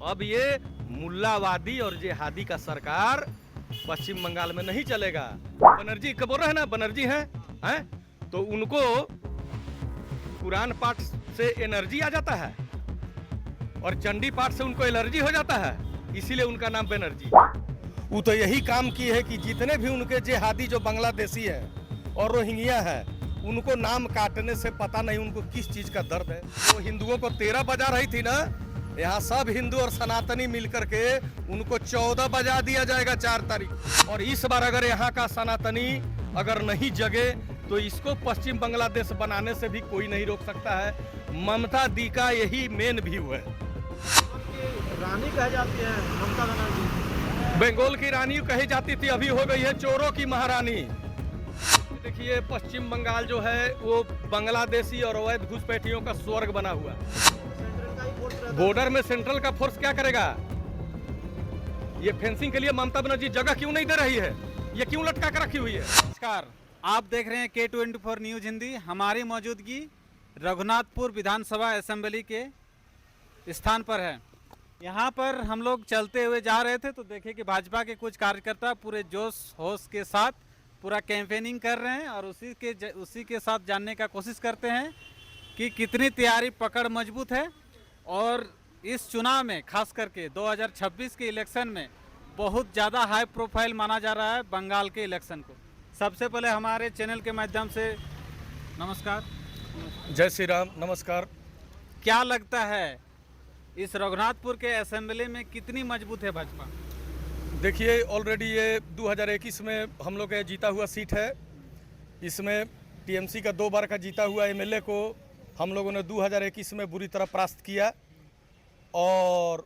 अब ये मुल्लावादी और जिहादी का सरकार पश्चिम बंगाल में नहीं चलेगा। बनर्जी कब बोल रहे हैं ना, बनर्जी हैं तो उनको कुरान पाठ से एनर्जी आ जाता है और चंडी पाठ से उनको एलर्जी हो जाता है, इसीलिए उनका नाम बनर्जी। वो तो यही काम की है कि जितने भी उनके जिहादी जो बांग्लादेशी है और रोहिंग्या है, उनको नाम काटने से पता नहीं उनको किस चीज का दर्द है। तो हिंदुओं को 13 बजा रही थी ना, यहाँ सब हिंदू और सनातनी मिलकर के उनको 14 बजा दिया जाएगा 4 तारीख। और इस बार अगर यहाँ का सनातनी अगर नहीं जगे तो इसको पश्चिम बांग्लादेश बनाने से भी कोई नहीं रोक सकता है। ममता दी का यही मेन व्यू है। रानी कहे जाती है ममता बनर्जी, बंगाल की रानी कही जाती थी, अभी हो गई है चोरों की महारानी। देखिए पश्चिम बंगाल जो है वो बांग्लादेशी और अवैध घुसपैठियों का स्वर्ग बना हुआ। सेंट्रल का ही फोर्स रहता है। बॉर्डर में सेंट्रल का फोर्स क्या करेगा? ये फेंसिंग के लिए ममता बनर्जी जगह क्यों नहीं दे रही है? ये क्यों लटका कर रखी हुई है? नमस्कार, आप देख रहे हैं K24 न्यूज हिंदी। हमारी मौजूदगी रघुनाथपुर विधानसभा असेंबली के स्थान पर है। यहाँ पर हम लोग चलते हुए जा रहे थे तो देखे कि भाजपा के कुछ कार्यकर्ता पूरे जोश होश के साथ पूरा कैंपेनिंग कर रहे हैं और उसी के साथ जानने का कोशिश करते हैं कि कितनी तैयारी पकड़ मजबूत है और इस चुनाव में खास करके 2026 के इलेक्शन में बहुत ज़्यादा हाई प्रोफाइल माना जा रहा है बंगाल के इलेक्शन को। सबसे पहले हमारे चैनल के माध्यम से नमस्कार। जय श्री राम, नमस्कार। क्या लगता है इस रघुनाथपुर के असेंबली में कितनी मजबूत है भाजपा? देखिए ऑलरेडी ये 2021 में हम लोग का जीता हुआ सीट है। इसमें टीएमसी का 2 बार का जीता हुआ एमएलए को हम लोगों ने 2021 में बुरी तरह परास्त किया और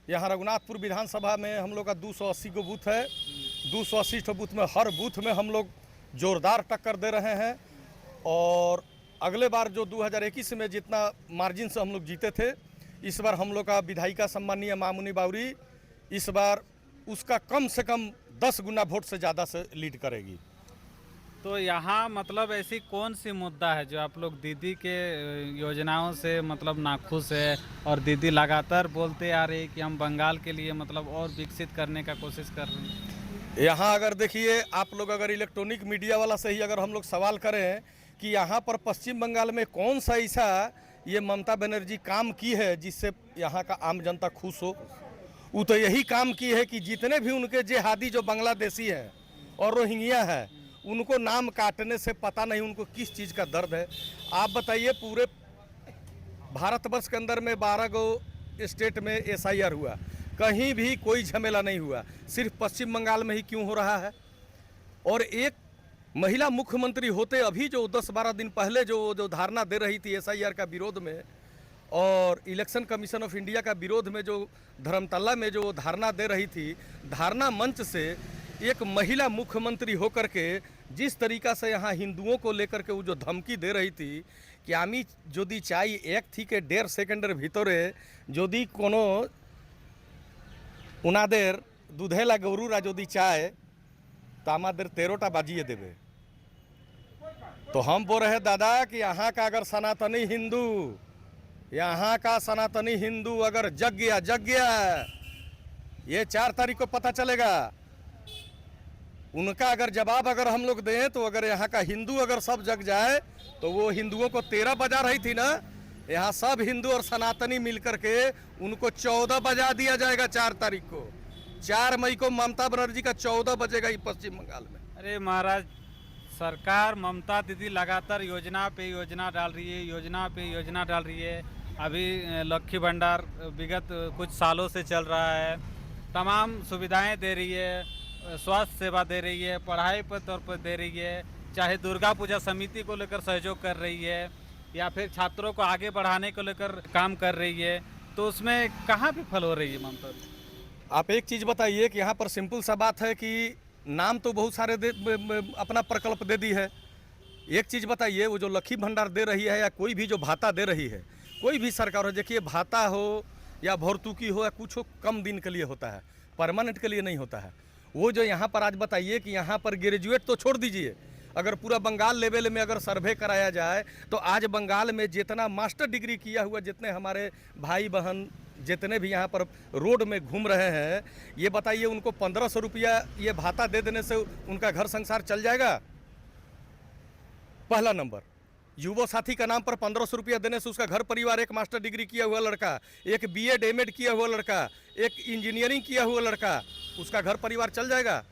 यहाँ रघुनाथपुर विधानसभा में हम लोग का 280 को बूथ है। 280 बूथ में हर बूथ में हम लोग जोरदार टक्कर दे रहे हैं और अगले बार जो 2021 में जितना मार्जिन से हम लोग जीते थे, इस बार हम लोग का विधायिका सम्मानीय मामुनी बावरी इस बार उसका कम से कम 10 गुना वोट से ज़्यादा से लीड करेगी। तो यहाँ मतलब ऐसी कौन सी मुद्दा है जो आप लोग दीदी के योजनाओं से मतलब नाखुश है और दीदी लगातार बोलते आ रही है कि हम बंगाल के लिए मतलब और विकसित करने का कोशिश कर रहे हैं? यहाँ अगर देखिए आप लोग अगर इलेक्ट्रॉनिक मीडिया वाला से ही अगर हम लोग सवाल करें कि यहाँ पर पश्चिम बंगाल में कौन सा ऐसा ये ममता बनर्जी काम की है जिससे यहाँ का आम जनता खुश हो, वो तो यही काम की है कि जितने भी उनके जिहादी जो बांग्लादेशी हैं और रोहिंग्या है, उनको नाम काटने से पता नहीं उनको किस चीज़ का दर्द है। आप बताइए पूरे भारतवर्ष के अंदर में 12 गो स्टेट में SIR हुआ, कहीं भी कोई झमेला नहीं हुआ, सिर्फ पश्चिम बंगाल में ही क्यों हो रहा है? और एक महिला मुख्यमंत्री होते अभी जो 10-12 दिन पहले जो धारणा दे रही थी SIR का विरोध में और इलेक्शन कमीशन ऑफ इंडिया का विरोध में जो धर्मतला में जो धारणा दे रही थी, धारणा मंच से एक महिला मुख्यमंत्री होकर के जिस तरीका से यहाँ हिंदुओं को लेकर के वो जो धमकी दे रही थी कि आमी यदि चाई एक थी के 1.5 सेकेंडर भीतरे यदि कोनो उनादेर दूधेला गौरूरा यदि चाय तो आमादेर 13टा बाजिए देवे। तो हम बोल रहे दादा कि यहाँ का अगर सनातनी हिंदू, यहाँ का सनातनी हिंदू अगर जग गया, ये 4 तारीख को पता चलेगा। उनका अगर जवाब अगर हम लोग दें तो अगर यहाँ का हिंदू अगर सब जग जाए तो वो हिंदुओं को 13 बजा रही थी ना, यहाँ सब हिंदू और सनातनी मिलकर के उनको 14 बजा दिया जाएगा 4 तारीख को। 4 मई को ममता बनर्जी का 14 बजेगा ही पश्चिम बंगाल में। अरे महाराज, सरकार ममता दीदी लगातार योजना पे योजना डाल रही है, योजना पे योजना डाल रही है। अभी लक्ष्मी भंडार विगत कुछ सालों से चल रहा है, तमाम सुविधाएं दे रही है, स्वास्थ्य सेवा दे रही है, पढ़ाई पर तौर पर दे रही है, चाहे दुर्गा पूजा समिति को लेकर सहयोग कर रही है या फिर छात्रों को आगे बढ़ाने को लेकर काम कर रही है। तो उसमें कहाँ विफल हो रही है ममता? आप एक चीज़ बताइए कि यहाँ पर सिंपल सा बात है कि नाम तो बहुत सारे अपना प्रकल्प दे दी है। एक चीज़ बताइए, वो जो लक्ष्मी भंडार दे रही है या कोई भी जो भाता दे रही है, कोई भी सरकार हो, देखिए भाता हो या भर्तुकी हो या कुछ हो, कम दिन के लिए होता है, परमानेंट के लिए नहीं होता है। वो जो यहाँ पर आज बताइए कि यहाँ पर ग्रेजुएट तो छोड़ दीजिए, अगर पूरा बंगाल लेवल में अगर सर्वे कराया जाए तो आज बंगाल में जितना मास्टर डिग्री किया हुआ जितने हमारे भाई बहन जितने भी यहाँ पर रोड में घूम रहे हैं, ये बताइए उनको 1500 रुपया ये भाता दे देने से उनका घर संसार चल जाएगा? पहला नंबर, युवा साथी का नाम पर 1500 रुपया देने से उसका घर परिवार, एक मास्टर डिग्री किया हुआ लड़का, एक बीएड एमएड किया हुआ लड़का, एक इंजीनियरिंग किया हुआ लड़का, उसका घर परिवार चल जाएगा?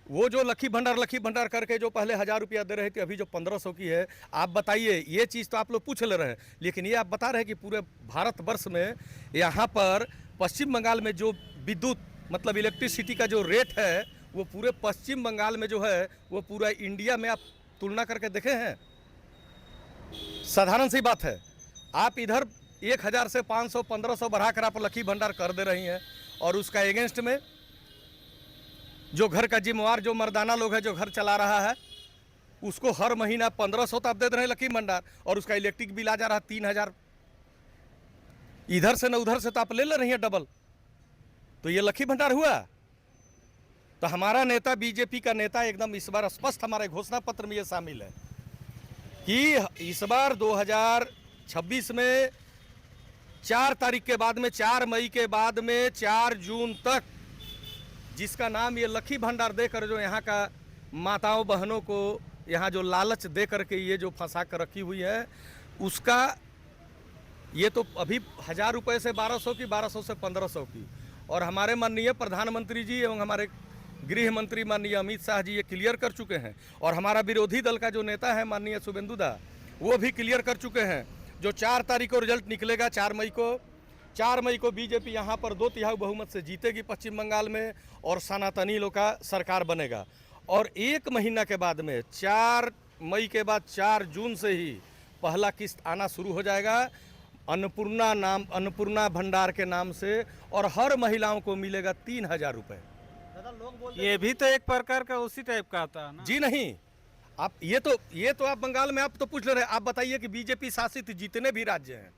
वो जो लखी भंडार करके जो पहले 1000 रुपया दे रहे थे, अभी जो 1500 की है, आप बताइए। ये चीज़ तो आप लोग पूछ ले रहे हैं, लेकिन ये आप बता रहे हैं कि पूरे भारतवर्ष में यहाँ पर पश्चिम बंगाल में जो विद्युत मतलब इलेक्ट्रिसिटी का जो रेट है, वो पूरे पश्चिम बंगाल में जो है वो पूरा इंडिया में आप तुलना करके देखे हैं? साधारण सी बात है, आप इधर 1000 से 500 1500 बढ़ाकर आप लखी भंडार कर दे रही हैं, और उसका एगेंस्ट में जो घर का जिम्मेवार जो मर्दाना लोग है, जो घर चला रहा है, उसको हर महीना 1500 तो आप दे रहे हैं लखी भंडार, और उसका इलेक्ट्रिक बिल आ जा रहा है 3000। इधर से न उधर से तो आप ले रही हैं डबल। तो ये लखी भंडार हुआ? तो हमारा नेता, बीजेपी का नेता, एकदम इस बार स्पष्ट हमारे घोषणा पत्र में ये शामिल है कि इस बार 2026 में 4 तारीख के बाद में, 4 मई के बाद में 4 जून तक जिसका नाम ये लखी भंडार देकर जो यहाँ का माताओं बहनों को यहाँ जो लालच दे करके ये जो फंसा कर रखी हुई है, उसका ये तो अभी 1000 रुपये से 1200 की, 1200 से 1500 की। और हमारे माननीय प्रधानमंत्री जी एवं हमारे गृह मंत्री माननीय अमित शाह जी ये क्लियर कर चुके हैं, और हमारा विरोधी दल का जो नेता है माननीय शुभेंदु दा, वो भी क्लियर कर चुके हैं। जो 4 तारीख को रिजल्ट निकलेगा, 4 मई को बीजेपी यहाँ पर 2/3 बहुमत से जीतेगी पश्चिम बंगाल में, और सनातनी लोग का सरकार बनेगा। और 1 महीना के बाद में 4 मई के बाद 4 जून से ही पहला किस्त आना शुरू हो जाएगा अन्नपूर्णा भंडार के नाम से, और हर महिलाओं को मिलेगा 3000 रुपये। दादा, लोग बोलते ये भी तो एक प्रकार का उसी टाइप का आता है ना? जी नहीं, आप ये तो आप बंगाल में आप तो पूछ ले रहे हैं। आप बताइए कि बीजेपी शासित जितने भी राज्य हैं,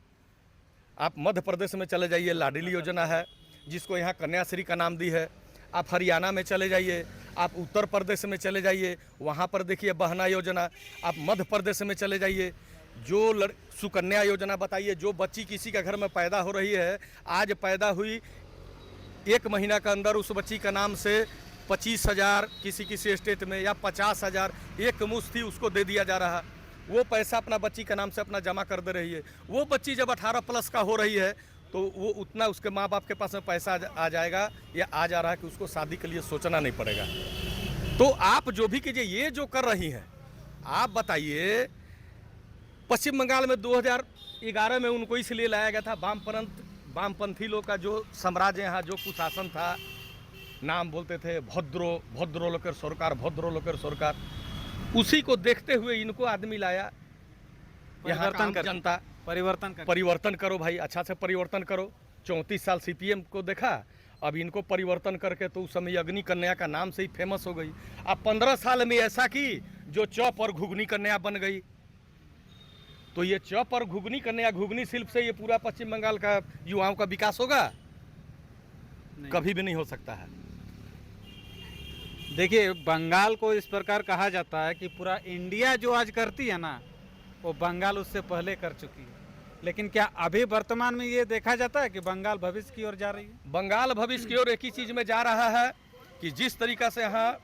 आप मध्य प्रदेश में चले जाइए, लाडली योजना है जिसको यहाँ कन्याश्री का नाम दी है। आप हरियाणा में चले जाइए, आप उत्तर प्रदेश में चले जाइए, वहाँ पर देखिए बहना योजना। आप मध्य प्रदेश में चले जाइए, जो सुकन्या योजना बताइए। जो बच्ची किसी का घर में पैदा हो रही है, आज पैदा हुई 1 महीना के अंदर उस बच्ची का नाम से 25,000 किसी स्टेट में, या 50,000 एक मुश्त ही उसको दे दिया जा रहा। वो पैसा अपना बच्ची का नाम से अपना जमा कर दे रही है। वो बच्ची जब 18 प्लस का हो रही है तो वो उतना उसके माँ बाप के पास में पैसा आ जाएगा, या आ जा रहा है कि उसको शादी के लिए सोचना नहीं पड़ेगा। तो आप जो भी कीजिए, ये जो कर रही हैं, आप बताइए। पश्चिम बंगाल में 2011 में उनको इसलिए लाया गया था, वामपंथी लोग का जो साम्राज्य यहाँ जो कुशासन था, नाम बोलते थे भद्रो लोकर सरकार, उसी को देखते हुए इनको आदमी लाया। यहाँ का जनता परिवर्तन करो भाई, अच्छा से परिवर्तन करो। 34 साल सीपीएम को देखा, अब इनको परिवर्तन करके तो उस समय अग्नि कन्या का नाम से ही फेमस हो गई। अब 15 साल में ऐसा की जो चौप और घुगनी कन्या बन गई। तो ये चौप और घुगनी कन्या, घुगनी शिल्प से ये पूरा पश्चिम बंगाल का युवाओं का विकास होगा? कभी भी नहीं हो सकता है। देखिए, बंगाल को इस प्रकार कहा जाता है कि पूरा इंडिया जो आज करती है ना, वो बंगाल उससे पहले कर चुकी है। लेकिन क्या अभी वर्तमान में ये देखा जाता है कि बंगाल भविष्य की ओर जा रही है? बंगाल भविष्य की ओर एक ही चीज़ में जा रहा है कि जिस तरीका से यहाँ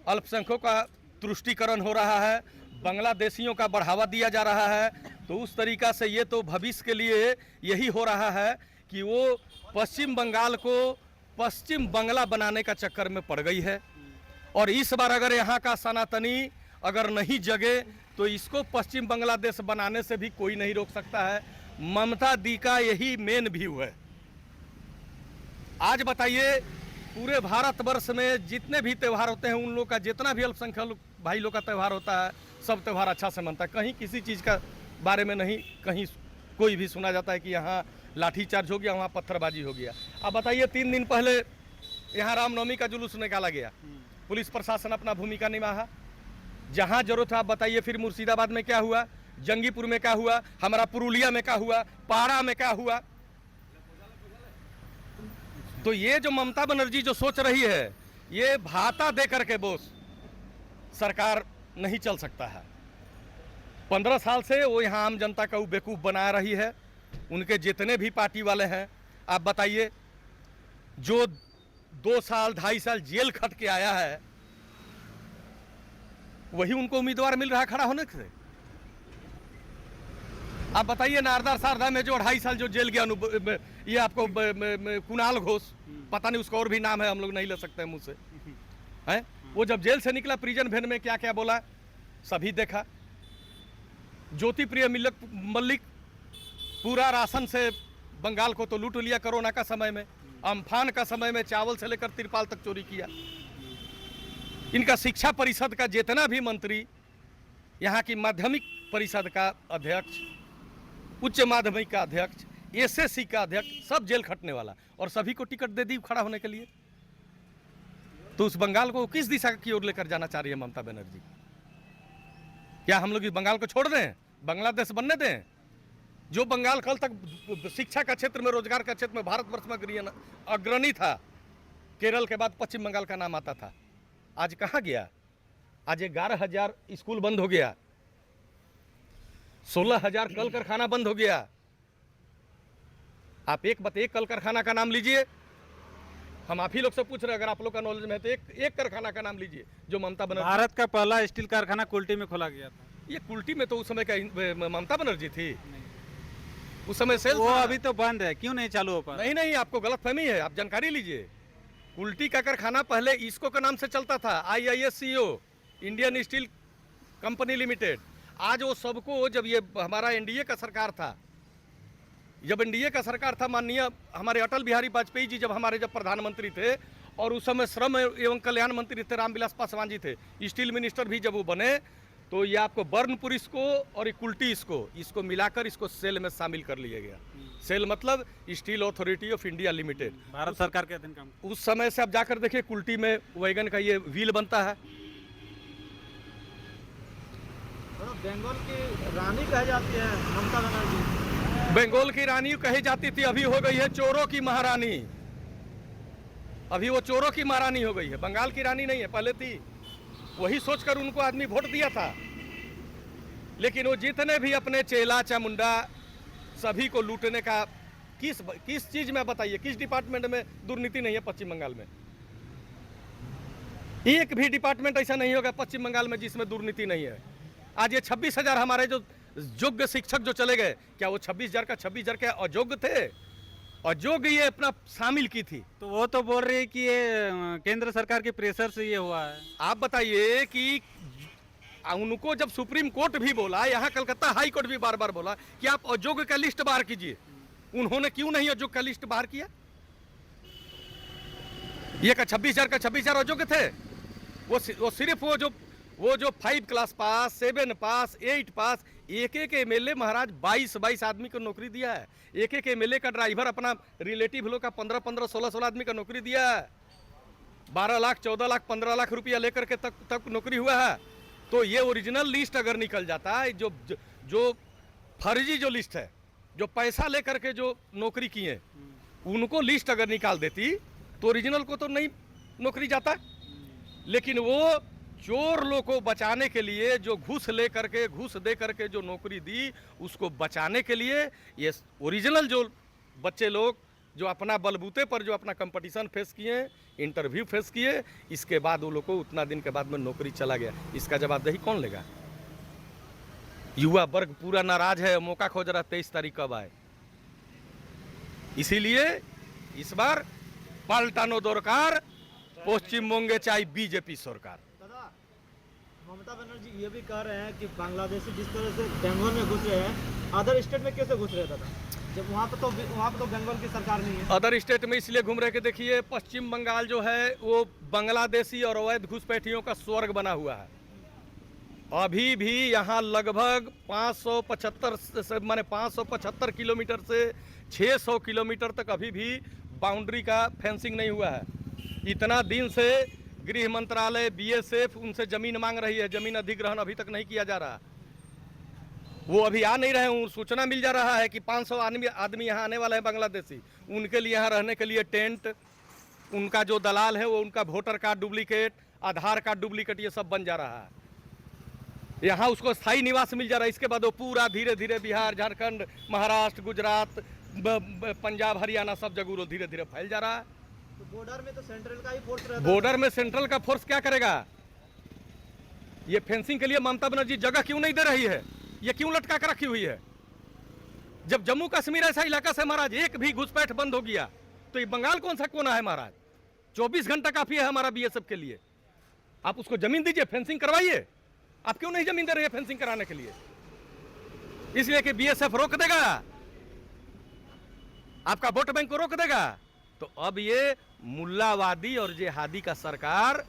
अल्पसंख्यकों का तुष्टीकरण हो रहा है, बांग्लादेशियों का बढ़ावा दिया जा रहा है, तो उस तरीका से ये तो भविष्य के लिए यही हो रहा है कि वो पश्चिम बंगाल को पश्चिम बंगला बनाने का चक्कर में पड़ गई है। और इस बार अगर यहाँ का सनातनी अगर नहीं जगे तो इसको पश्चिम बांग्लादेश बनाने से भी कोई नहीं रोक सकता है। ममता दी का यही मेन व्यू है। आज बताइए, पूरे भारतवर्ष में जितने भी त्यौहार होते हैं, उन लोग का जितना भी अल्पसंख्यक भाई लोग का त्यौहार होता है, सब त्यौहार अच्छा से मनता है। कहीं किसी चीज़ का बारे में नहीं कहीं कोई भी सुना जाता है कि यहाँ लाठीचार्ज हो गया, वहाँ पत्थरबाजी हो गया। अब बताइए, 3 दिन पहले यहाँ रामनवमी का जुलूस निकाला गया, पुलिस प्रशासन अपना भूमिका निभाया। जहाँ जरूरत है आप बताइए। फिर मुर्शिदाबाद में क्या हुआ, जंगीपुर में क्या हुआ, हमारा पुरुलिया में क्या हुआ, पारा में क्या हुआ। तो ये जो ममता बनर्जी जो सोच रही है, ये भाता दे करके बोस सरकार नहीं चल सकता है। 15 साल से वो यहाँ आम जनता का बेवकूफ़ बना रही है। उनके जितने भी पार्टी वाले हैं, आप बताइए, जो 2 साल 2.5 साल जेल खट के आया है, वही उनको उम्मीदवार मिल रहा है खड़ा होने से। आप बताइए, नारदा शारदा में जो 2.5 साल जो जेल गया, ये आपको कुणाल घोष, पता नहीं उसका और भी नाम है, हम लोग नहीं ले सकते मुंह से, हैं? वो जब जेल से निकला, प्रिजन वैन में क्या क्या बोला सभी देखा। ज्योति प्रिय मल्लिक पूरा राशन से बंगाल को तो लूट लिया कोरोना का समय में, अम्फान का समय में चावल से लेकर तिरपाल तक चोरी किया। इनका शिक्षा परिषद का जितना भी मंत्री, यहाँ की माध्यमिक परिषद का अध्यक्ष, उच्च माध्यमिक का अध्यक्ष, एसएससी का अध्यक्ष, सब जेल खटने वाला, और सभी को टिकट दे दी खड़ा होने के लिए। तो उस बंगाल को किस दिशा की ओर लेकर जाना चाह रही है ममता बनर्जी? क्या हम लोग इस बंगाल को छोड़ दें, बांग्लादेश बनने दें? जो बंगाल कल तक शिक्षा का क्षेत्र में, रोजगार का क्षेत्र में भारतवर्ष में अग्रणी था, केरल के बाद पश्चिम बंगाल का नाम आता था, आज कहाँ गया? आज 11,000 स्कूल बंद हो गया, 16,000 कल कारखाना बंद हो गया। आप एक कल कारखाना का नाम लीजिए, हम आप ही लोग से पूछ रहे हैं, अगर आप लोग का नॉलेज में है तो एक कारखाना का नाम लीजिए जो ममता बनर्जी। भारत का पहला स्टील कारखाना कुल्टी में खोला गया था। ये कुल्टी में तो उस समय का ममता बनर्जी थी, उस समय सेल वो था। अभी तो बंद है, क्यों नहीं चालू हो पा? नहीं, आपको गलतफहमी है, आप जानकारी लीजिए। कुल्टी का कारखाना पहले इसको के नाम से चलता था, IISCO, Indian steel company limited. आज वो सबको, जब ये हमारा एनडीए का सरकार था, जब एनडीए का सरकार था, माननीय हमारे अटल बिहारी वाजपेयी जी जब प्रधानमंत्री थे, और उस समय श्रम एवं कल्याण मंत्री थे रामविलास पासवान जी थे, स्टील मिनिस्टर भी जब वो बने, तो ये आपको बर्नपुर इसको और कुल्टी इसको मिलाकर इसको सेल में शामिल कर लिया गया। सेल मतलब steel authority of India limited, Bharat सरकार के अधीन काम। उस समय से आप जाकर देखिए, कुल्टी में वैगन का ये व्हील बनता है। बंगाल की रानी कही जाती है ममता बनर्जी। बंगाल की रानी कही जाती थी, अभी हो गई है चोरों की महारानी। अभी वो चोरों की महारानी हो गई है, बंगाल की रानी नहीं है, पहले थी। वही सोचकर उनको आदमी वोट दिया था, लेकिन वो जितने भी अपने चेला चामुंडा सभी को लूटने का, किस चीज में बताइए, किस डिपार्टमेंट में दुर्नीति नहीं है पश्चिम बंगाल में? एक भी डिपार्टमेंट ऐसा नहीं होगा पश्चिम बंगाल में जिसमें दुर्नीति नहीं है। आज ये 26,000 हमारे जो योग्य शिक्षक जो चले गए, क्या वो 26,000 के अयोग्य थे? अयोग्य ये अपना शामिल की थी। तो वो तो बोल रही है कि ये केंद्र सरकार के प्रेशर से ये हुआ है। आप बताइए कि उनको जब सुप्रीम कोर्ट भी बोला, यहाँ कलकत्ता हाई कोर्ट भी बार बार बोला कि आप अयोग्य का लिस्ट बाहर कीजिए, उन्होंने क्यों नहीं अयोग्य का लिस्ट बाहर किया? ये का 26,000 अयोग्य थे। वो सिर्फ वो जो 5 क्लास पास, 7 पास, 8 पास, एक एमएलए महाराज 22 आदमी को नौकरी दिया है। एक एमएलए का ड्राइवर अपना रिलेटिव लोग का 15 16 आदमी का नौकरी दिया है। 12 लाख 14 लाख 15 लाख रुपया लेकर के तक नौकरी हुआ है। तो ये ओरिजिनल लिस्ट अगर निकल जाता है, जो फर्जी जो लिस्ट है, जो पैसा लेकर के जो नौकरी किए, उनको लिस्ट अगर निकाल देती तो ओरिजिनल को तो नहीं नौकरी जाता। लेकिन वो चोर लोग को बचाने के लिए जो घूस दे करके जो नौकरी दी, उसको बचाने के लिए ये ओरिजिनल जो बच्चे लोग जो अपना बलबूते पर जो अपना कंपटीशन फेस किए, इंटरव्यू फेस किए, इसके बाद वो लोग को उतना दिन के बाद में नौकरी चला गया। इसका जवाबदेही कौन लेगा? युवा वर्ग पूरा नाराज है, मौका खोज रहा 23 तारीख कब आए। इसीलिए इस बार पाल्टानो दरकार, पश्चिमबंगे चाहे बीजेपी सरकार। ममता बनर्जी ये भी कह रहे हैं कि बांग्लादेशी जिस तरह से बंगाल में घुस रहे हैं, अदर स्टेट में कैसे घुस रहे दादा, जब वहाँ पे तो बंगाल की सरकार नहीं है। अदर स्टेट में इसलिए घूम रहे कि देखिए, पश्चिम बंगाल जो है वो बांग्लादेशी और अवैध घुसपैठियों का स्वर्ग बना हुआ है। अभी भी यहाँ लगभग 575 किलोमीटर से 600 किलोमीटर तक अभी भी बाउंड्री का फेंसिंग नहीं हुआ है। इतना दिन से गृह मंत्रालय, BSF उनसे जमीन मांग रही है, जमीन अधिग्रहण अभी तक नहीं किया जा रहा। वो अभी आ नहीं रहे हैं। सूचना मिल जा रहा है कि 500 आदमी यहाँ आने वाला है बांग्लादेशी, उनके लिए यहाँ रहने के लिए टेंट, उनका जो दलाल है वो उनका वोटर कार्ड डुप्लीकेट, आधार कार्ड डुप्लीकेट, ये सब बन जा रहा है। यहाँ उसको स्थायी निवास मिल जा रहा है। इसके बाद वो पूरा धीरे धीरे बिहार, झारखंड, महाराष्ट्र, गुजरात, पंजाब हरियाणा सब जगह वो धीरे धीरे फैल जा रहा है। तो बॉर्डर में तो सेंट्रल का ही फोर्स रहता है। बॉर्डर में सेंट्रल का फोर्स क्या करेगा? ये फेंसिंग के लिए ममता बनर्जी जगह क्यों नहीं दे रही है? ये क्यों लटका कर रखी हुई है? जब जम्मू कश्मीर ऐसा इलाका से महाराज एक भी घुसपैठ बंद हो गया तो ये बंगाल कौन सा कोना है महाराज? 24 घंटा काफी है हमारा बीएसएफ के लिए। आप उसको जमीन दीजिए, फेंसिंग करवाइए। आप क्यों नहीं जमीन दे रही है फेंसिंग कराने के लिए? इसलिए कि बीएसएफ रोक देगा, आपका वोट बैंक को रोक देगा। तो अब ये मुल्लावादी और जिहादी का सरकार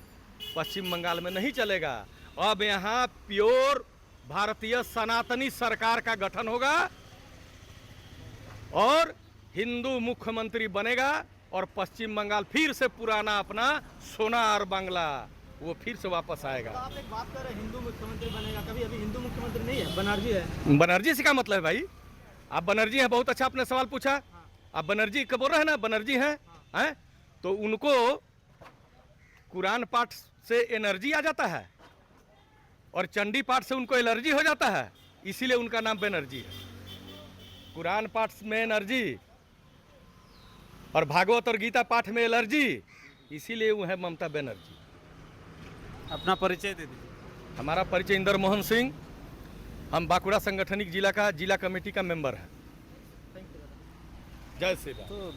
पश्चिम बंगाल में नहीं चलेगा। अब यहां प्योर भारतीय सनातनी सरकार का गठन होगा और हिंदू मुख्यमंत्री बनेगा और पश्चिम बंगाल फिर से पुराना अपना सोनार बांग्ला वो फिर से वापस आएगा। तो आप एक बात कर रहे हैं हिंदू मुख्यमंत्री बनेगा, कभी अभी हिंदू मुख्यमंत्री नहीं है, बनर्जी है। बनर्जी से क्या मतलब है भाई? आप बनर्जी हैं, बहुत अच्छा आपने सवाल पूछा। आप बनर्जी कब बोल रहे हैं ना, बनर्जी हैं तो उनको कुरान पाठ से एनर्जी आ जाता है और चंडी पाठ से उनको एलर्जी हो जाता है, इसीलिए उनका नाम बनर्जी है। कुरान पाठ में एनर्जी और भागवत और गीता पाठ में एलर्जी, इसीलिए वो है ममता बनर्जी। अपना परिचय दे दीजिए। हमारा परिचय इंदर मोहन सिंह, हम बांकुड़ा संगठनिक जिला कमेटी का मेंबर है। जय श्री राम। तो